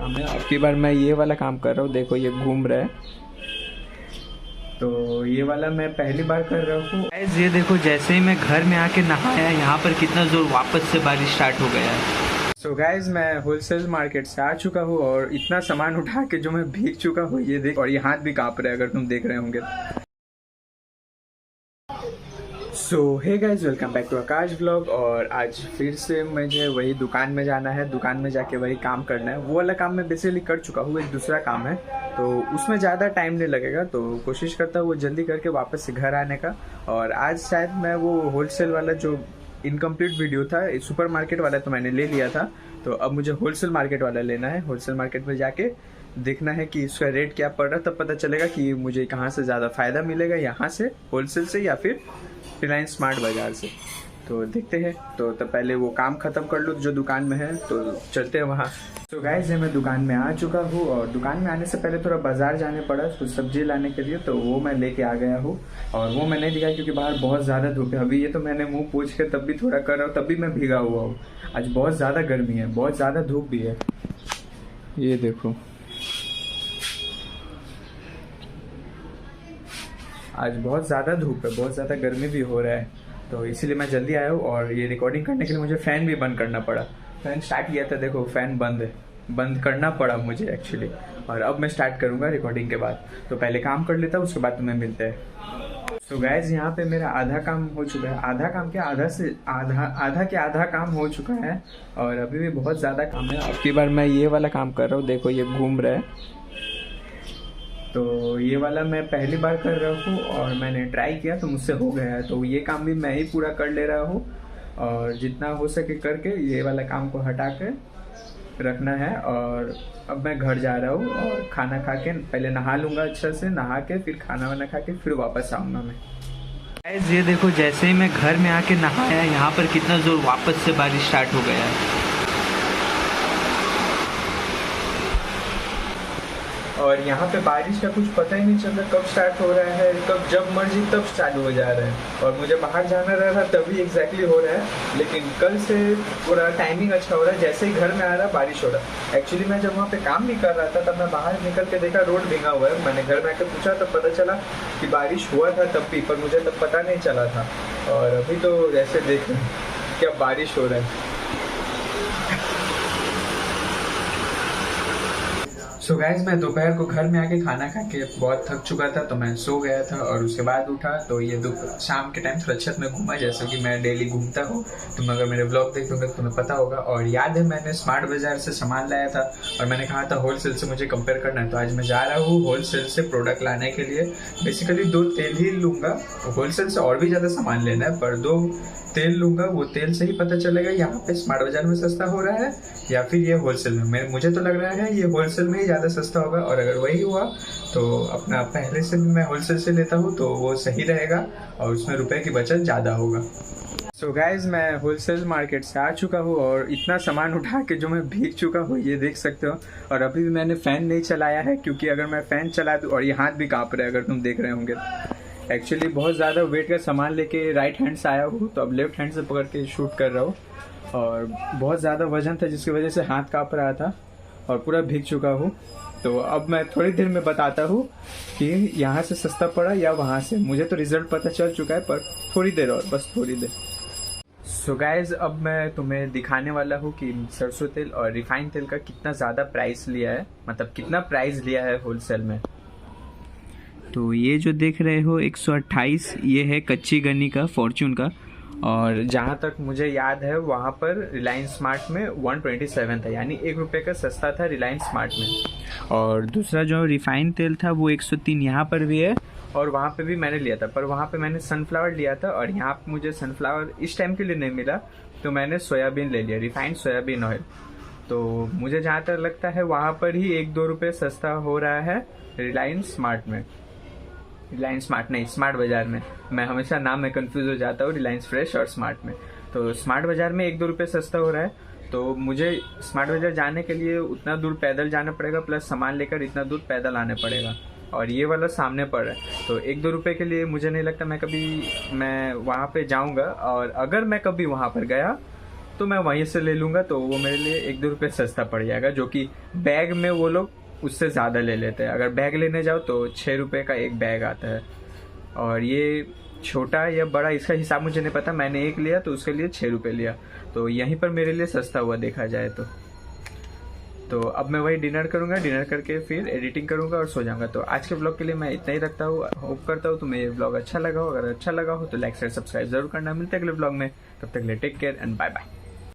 काम है। अब की बार मैं ये वाला काम कर रहा हूँ, देखो ये घूम रहा है, तो ये वाला मैं पहली बार कर रहा हूँ। गाइस ये देखो, जैसे ही मैं घर में आके नहाया, यहाँ पर कितना जोर वापस से बारिश स्टार्ट हो गया है। सो गाइज मैं होलसेल मार्केट से आ चुका हूँ और इतना सामान उठा के जो मैं भीग चुका हूँ ये देख, और ये हाथ भी कांप रहा है अगर तुम देख रहे होंगे। So hey guys, welcome back to Akash vlog. और आज फिर से मुझे वही दुकान में जाना है, दुकान में जाके वही काम करना है। वो वाला काम मैं बेसिकली कर चुका हूँ, एक दूसरा काम है तो उसमें ज़्यादा टाइम नहीं लगेगा, तो कोशिश करता हूँ वो जल्दी करके वापस से घर आने का। और आज शायद मैं वो होलसेल वाला जो इनकम्प्लीट वीडियो था सुपर मार्केट वाला तो मैंने ले लिया था, तो अब मुझे होलसेल मार्केट वाला लेना है। होलसेल मार्केट में जाके देखना है कि इसका रेट क्या पड़ रहा है, तब पता चलेगा कि मुझे कहाँ से ज़्यादा फ़ायदा मिलेगा, यहाँ से होलसेल से या फिर रिलायंस स्मार्ट बाज़ार से। तो देखते हैं, तो तब पहले वो काम ख़त्म कर लूँ जो दुकान में है, तो चलते हैं वहाँ। तो गाइस मैं दुकान में आ चुका हूँ और दुकान में आने से पहले थोड़ा बाज़ार जाने पड़ा कुछ सब्जी लाने के लिए, तो वो मैं लेके आ गया हूँ। और वो मैं नहीं दिखाया क्योंकि बाहर बहुत ज़्यादा धूप है। अभी ये तो मैंने मुंह पोंछ के तब भी थोड़ा कर रहा हूँ, तब भी मैं भीगा हुआ हूँ। आज बहुत ज़्यादा गर्मी है, बहुत ज़्यादा धूप भी है, ये देखो आज बहुत ज़्यादा धूप है, बहुत ज़्यादा गर्मी भी हो रहा है, तो इसीलिए मैं जल्दी आया हूँ। और ये रिकॉर्डिंग करने के लिए मुझे फ़ैन भी बंद करना पड़ा। फ़ैन स्टार्ट किया था, देखो फ़ैन बंद है, बंद करना पड़ा मुझे एक्चुअली। और अब मैं स्टार्ट करूँगा रिकॉर्डिंग के बाद, तो पहले काम कर लेता हूँ, उसके बाद तुम्हें मिलते हैं। तो गाइज यहाँ पे मेरा आधा काम हो चुका है, आधा काम क्या, आधा काम हो चुका है और अभी भी बहुत ज़्यादा काम है। अब की बार मैं ये वाला काम कर रहा हूँ, देखो ये घूम रहा है, तो ये वाला मैं पहली बार कर रहा हूँ और मैंने ट्राई किया तो मुझसे हो गया है, तो ये काम भी मैं ही पूरा कर ले रहा हूँ। और जितना हो सके करके ये वाला काम को हटा के रखना है। और अब मैं घर जा रहा हूँ और खाना खा के पहले नहा लूँगा, अच्छा से नहा के फिर खाना वाना खा के फिर वापस आऊँगा मैं। गाइस ये देखो, जैसे ही मैं घर में आके नहाया, यहाँ पर कितना जोर वापस से बारिश स्टार्ट हो गया है। और यहाँ पे बारिश का कुछ पता ही नहीं चल रहा कब स्टार्ट हो रहा है, कब जब मर्जी तब चालू हो जा रहा है। और मुझे बाहर जाना रहा तभी एग्जैक्टली हो रहा है, लेकिन कल से पूरा टाइमिंग अच्छा हो रहा है। जैसे ही घर में आ रहा बारिश हो रहा है। एक्चुअली मैं जब वहाँ पे काम नहीं कर रहा था तब मैं बाहर निकल के देखा रोड भीगा हुआ है। मैंने घर में आकर पूछा तब पता चला कि बारिश हुआ था तब भी, पर मुझे तब पता नहीं चला था। और अभी तो जैसे देख क्या बारिश हो रहा है। सो गाइज मैं दोपहर को घर में आके खाना खा के बहुत थक चुका था, तो मैं सो गया था। और उसके बाद उठा तो ये शाम के टाइम थोड़ा छत में घूमा, जैसे कि मैं डेली घूमता हूँ। तुम अगर मेरे ब्लॉग देखोगे तो तुम्हें पता होगा। और याद है मैंने स्मार्ट बाजार से सामान लाया था और मैंने कहा था होलसेल से मुझे कंपेयर करना है, तो आज मैं जा रहा हूँ होलसेल से प्रोडक्ट लाने के लिए। बेसिकली 2 तेल ही लूँगा, होलसेल से और भी ज़्यादा सामान लेना है, पर 2 तेल लूँगा। वो तेल से ही पता चलेगा यहाँ पे स्मार्ट बाजार में सस्ता हो रहा है या फिर ये होलसेल में। मुझे तो लग रहा है ये होलसेल में ही ज़्यादा सस्ता होगा। और अगर वही हुआ तो अपना पहले से भी मैं होलसेल से लेता हूँ तो वो सही रहेगा और उसमें रुपए की बचत ज़्यादा होगा। सो गाइज मैं होलसेल मार्केट से आ चुका हूँ और इतना सामान उठा के जो मैं भीग चुका हूँ ये देख सकते हो। और अभी भी मैंने फ़ैन नहीं चलाया है क्योंकि अगर मैं फ़ैन चला दूँ, और ये हाथ भी काँप रहा है अगर तुम देख रहे होंगे। एक्चुअली बहुत ज़्यादा वेट का सामान लेके राइट हैंड से आया हूँ, तो अब लेफ्ट हैंड से पकड़ के शूट कर रहा हूँ। और बहुत ज़्यादा वजन था जिसकी वजह से हाथ काँप रहा था और पूरा भीग चुका हूँ। तो अब मैं थोड़ी देर में बताता हूँ कि यहाँ से सस्ता पड़ा या वहाँ से। मुझे तो रिज़ल्ट पता चल चुका है, पर थोड़ी देर और, बस थोड़ी देर। सो गाइज अब मैं तुम्हें दिखाने वाला हूँ कि सरसों तेल और रिफाइंड तेल का कितना ज़्यादा प्राइस लिया है, मतलब कितना प्राइस लिया है होलसेल में। तो ये जो देख रहे हो 128, ये है कच्ची गन्नी का, फॉर्च्यून का। और जहाँ तक मुझे याद है वहाँ पर रिलायंस स्मार्ट में 127 था, यानी 1 रुपये का सस्ता था रिलायंस स्मार्ट में। और दूसरा जो रिफाइंड तेल था वो 103 यहाँ पर भी है, और वहाँ पे भी मैंने लिया था, पर वहाँ पे मैंने सनफ्लावर लिया था और यहाँ पे मुझे सनफ्लावर इस टाइम के लिए नहीं मिला, तो मैंने सोयाबीन ले लिया, रिफाइंड सोयाबीन ऑयल। तो मुझे जहाँ तक लगता है वहाँ पर ही 1-2 रुपये सस्ता हो रहा है रिलायंस स्मार्ट में। रिलायंस स्मार्ट नहीं, स्मार्ट बाज़ार में। मैं हमेशा नाम में कंफ्यूज हो जाता हूँ, रिलायंस फ्रेश और स्मार्ट में। तो स्मार्ट बाज़ार में 1-2 रुपये सस्ता हो रहा है, तो मुझे स्मार्ट बाज़ार जाने के लिए उतना दूर पैदल जाना पड़ेगा, प्लस सामान लेकर इतना दूर पैदल आने पड़ेगा। और ये वाला सामने पड़ रहा है, तो 1-2 रुपये के लिए मुझे नहीं लगता मैं वहाँ पे जाऊँगा। और अगर मैं कभी वहाँ पर गया तो मैं वहीं से ले लूँगा, तो वो मेरे लिए 1-2 रुपये सस्ता पड़ जाएगा, जो कि बैग में वो लोग उससे ज़्यादा ले लेते हैं। अगर बैग लेने जाओ तो 6 रुपये का एक बैग आता है, और ये छोटा या बड़ा इसका हिसाब मुझे नहीं पता, मैंने एक लिया तो उसके लिए 6 रुपये लिया, तो यहीं पर मेरे लिए सस्ता हुआ देखा जाए तो अब मैं वही डिनर करूंगा, डिनर करके फिर एडिटिंग करूंगा और सो जाऊंगा। तो आज के ब्लॉग के लिए मैं इतना ही रखता हूँ। होप करता हूँ तुम्हें ये ब्लॉग अच्छा लगा हो। अगर अच्छा लगा हो तो लाइक शेयर सब्सक्राइब जरूर करना। मिलते हैं अगले ब्लॉग में, तब तक के लिए take care and bye bye.